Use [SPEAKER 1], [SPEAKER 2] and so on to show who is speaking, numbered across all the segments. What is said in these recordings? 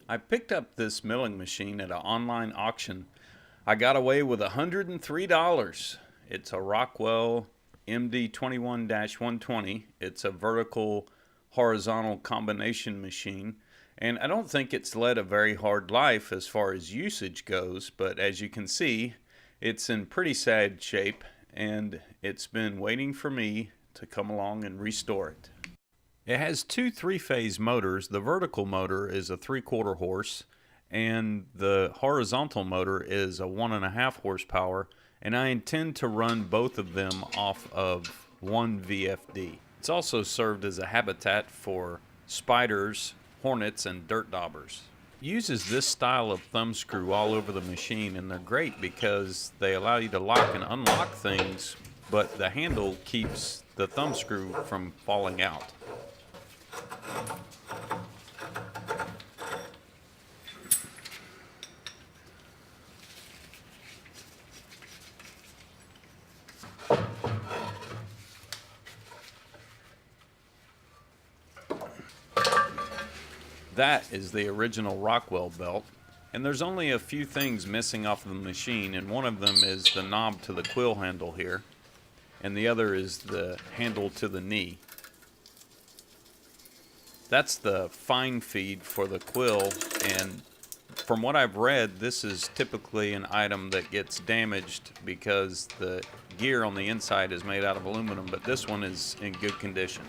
[SPEAKER 1] I picked up this milling machine at an online auction. I got away with $103. It's a Rockwell MD21 120. It's a vertical horizontal combination machine. And I don't think it's led a very hard life as far as usage goes, but as you can see, it's in pretty sad shape and it's been waiting for me to come along and restore it. It has two three-phase motors. The vertical motor is a 3/4 horse and the horizontal motor is a 1.5 horsepower, and I intend to run both of them off of one VFD. It's also served as a habitat for spiders, hornets, and dirt daubers. It uses this style of thumb screw all over the machine, and they're great because they allow you to lock and unlock things, but the handle keeps the thumb screw from falling out. That is the original Rockwell belt, and there's only a few things missing off of the machine, and one of them is the knob to the quill handle here, and the other is the handle to the knee. That's the fine feed for the quill, and from what I've read, this is typically an item that gets damaged because the gear on the inside is made out of aluminum, but this one is in good condition.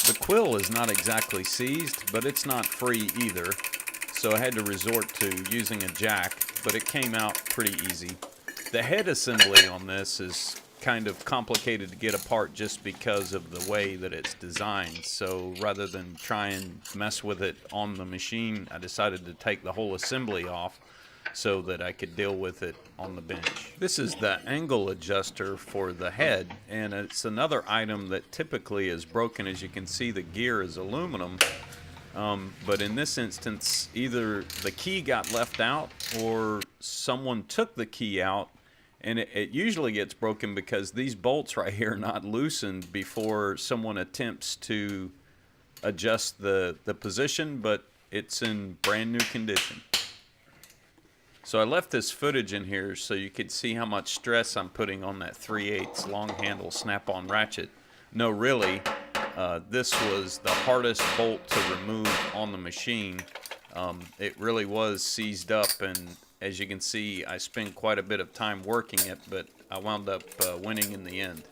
[SPEAKER 1] The quill is not exactly seized, but it's not free either, so I had to resort to using a jack, but it came out pretty easy. The head assembly on this is kind of complicated to get apart just because of the way that it's designed, so rather than try and mess with it on the machine, I decided to take the whole assembly off so that I could deal with it on the bench. This is the angle adjuster for the head, and it's another item that typically is broken. As you can see, the gear is aluminum, but in this instance, either the key got left out or someone took the key out, and it usually gets broken because these bolts right here are not loosened before someone attempts to adjust the position, but it's in brand new condition. So I left this footage in here so you could see how much stress I'm putting on that 3/8 long handle snap-on ratchet. No, really, this was the hardest bolt to remove on the machine. It really was seized up, and as you can see, I spent quite a bit of time working it, but I wound up winning in the end.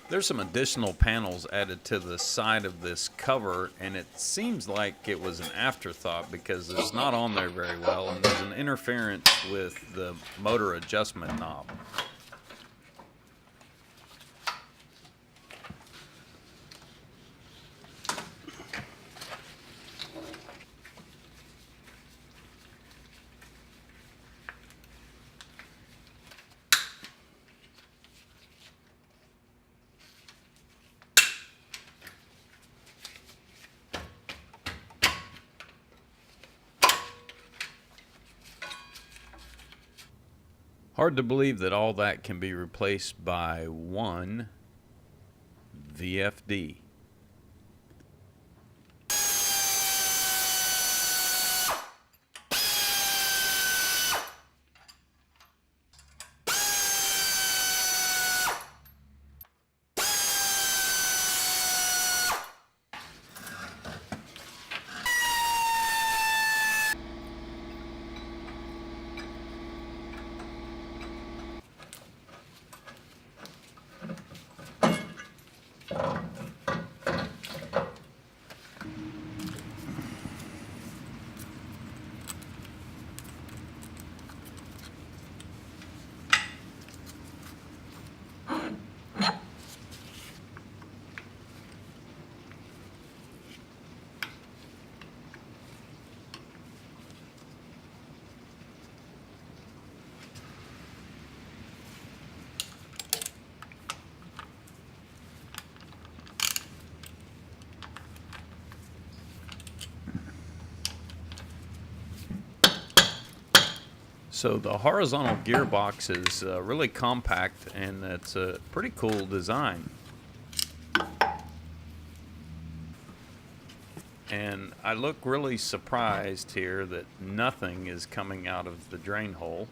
[SPEAKER 1] There's some additional panels added to the side of this cover, and it seems like it was an afterthought because it's not on there very well, and there's an interference with the motor adjustment knob. Hard to believe that all that can be replaced by one VFD. So the horizontal gearbox is really compact, and it's a pretty cool design. And I look really surprised here that nothing is coming out of the drain hole.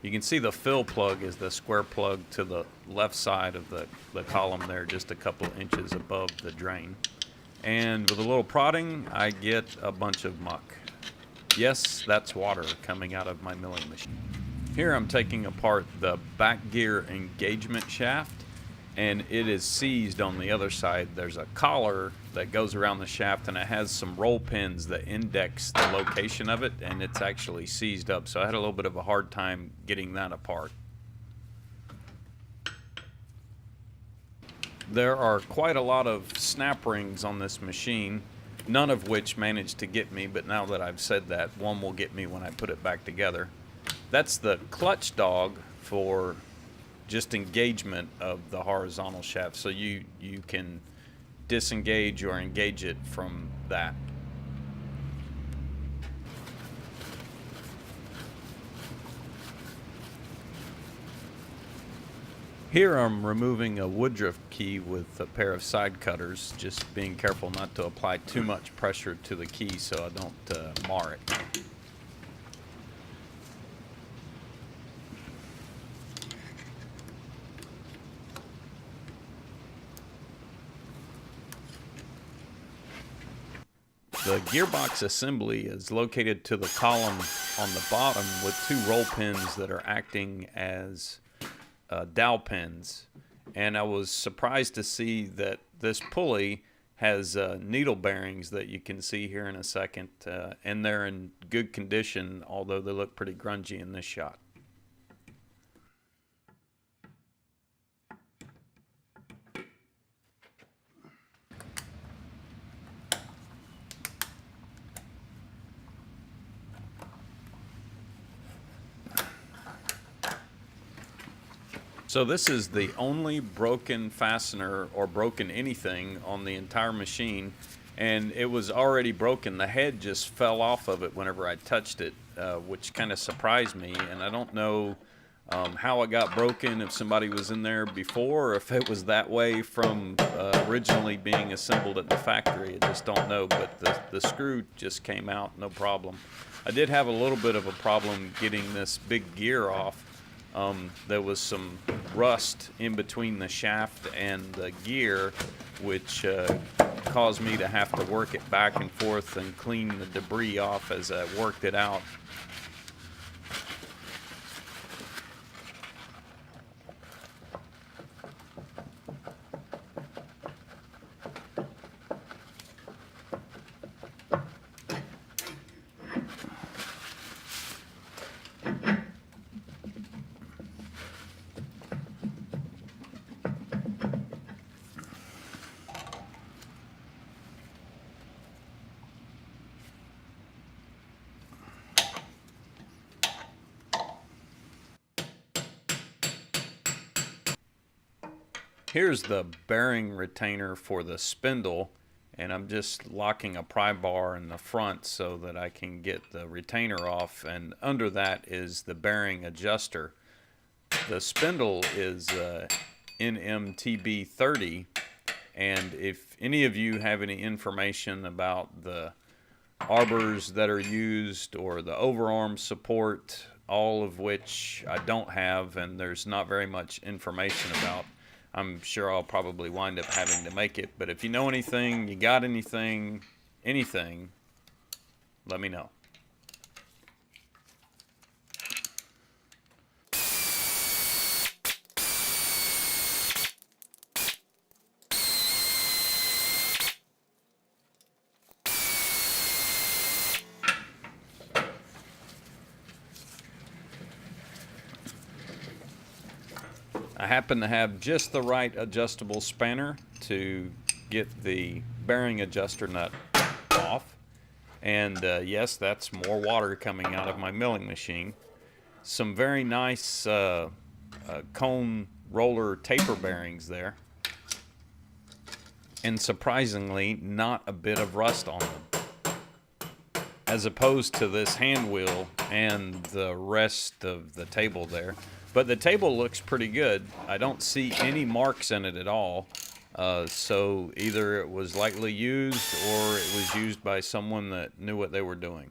[SPEAKER 1] You can see the fill plug is the square plug to the left side of the column there, just a couple of inches above the drain. And with a little prodding, I get a bunch of muck. Yes, that's water coming out of my milling machine. Here I'm taking apart the back gear engagement shaft, and it is seized on the other side. There's a collar that goes around the shaft, and it has some roll pins that index the location of it, and it's actually seized up. So I had a little bit of a hard time getting that apart. There are quite a lot of snap rings on this machine, none of which managed to get me, but now that I've said that, one will get me when I put it back together. That's the clutch dog for just engagement of the horizontal shaft, so you can disengage or engage it from that. Here I'm removing a woodruff key with a pair of side cutters, just being careful not to apply too much pressure to the key so I don't mar it. The gearbox assembly is located to the column on the bottom with two roll pins that are acting as dowel pins, and I was surprised to see that this pulley has needle bearings that you can see here in a second, and they're in good condition, although they look pretty grungy in this shot. So this is the only broken fastener or broken anything on the entire machine, and it was already broken. The head just fell off of it whenever I touched it, which kind of surprised me, and I don't know how it got broken, if somebody was in there before, or if it was that way from originally being assembled at the factory. I just don't know, but the screw just came out, no problem. I did have a little bit of a problem getting this big gear off. There was some rust in between the shaft and the gear, which caused me to have to work it back and forth and clean the debris off as I worked it out. Here's the bearing retainer for the spindle, and I'm just locking a pry bar in the front so that I can get the retainer off, and under that is the bearing adjuster. The spindle is NMTB30, and if any of you have any information about the arbors that are used or the overarm support, all of which I don't have and there's not very much information about, I'm sure I'll probably wind up having to make it. But if you know anything, you got anything, let me know. I happen to have just the right adjustable spanner to get the bearing adjuster nut off. And yes, that's more water coming out of my milling machine. Some very nice cone roller taper bearings there. And surprisingly, not a bit of rust on them, as opposed to this hand wheel and the rest of the table there. But the table looks pretty good. I don't see any marks in it at all. So either it was lightly used or it was used by someone that knew what they were doing.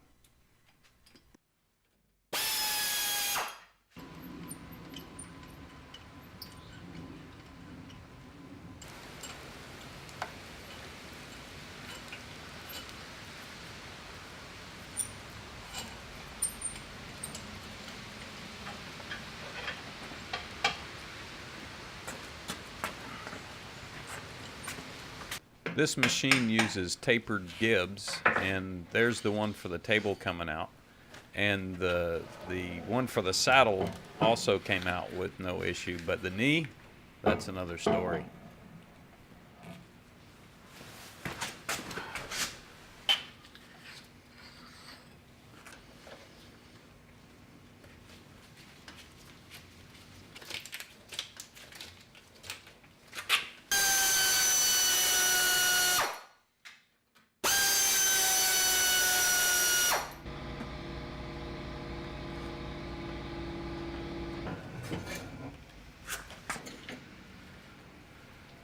[SPEAKER 1] This machine uses tapered gibs, and there's the one for the table coming out. And the one for the saddle also came out with no issue, but the knee, that's another story.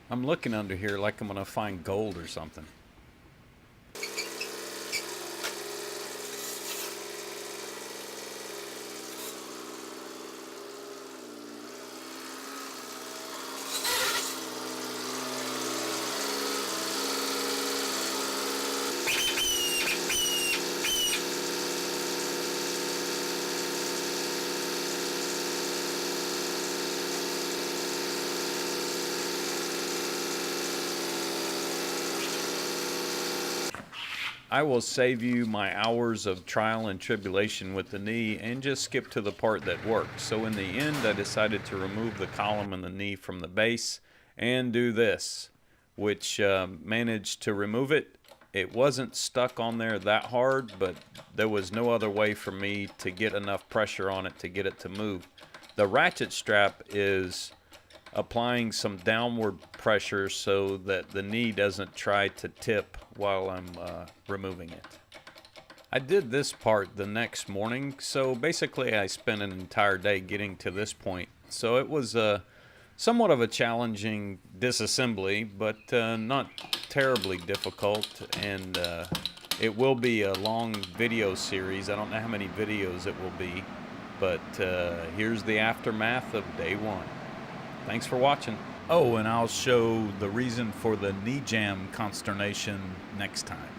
[SPEAKER 1] I'm looking under here like I'm gonna find gold or something. I will save you my hours of trial and tribulation with the knee and just skip to the part that works. So in the end, I decided to remove the column and the knee from the base and do this, which managed to remove it. It wasn't stuck on there that hard, but there was no other way for me to get enough pressure on it to get it to move. The ratchet strap is applying some downward pressure so that the knee doesn't try to tip while I'm removing it. I did this part the next morning, so basically I spent an entire day getting to this point. So it was somewhat of a challenging disassembly, but not terribly difficult, and it will be a long video series. I don't know how many videos it will be, but here's the aftermath of day one. Thanks for watching. Oh, and I'll show the reason for the knee jam consternation next time.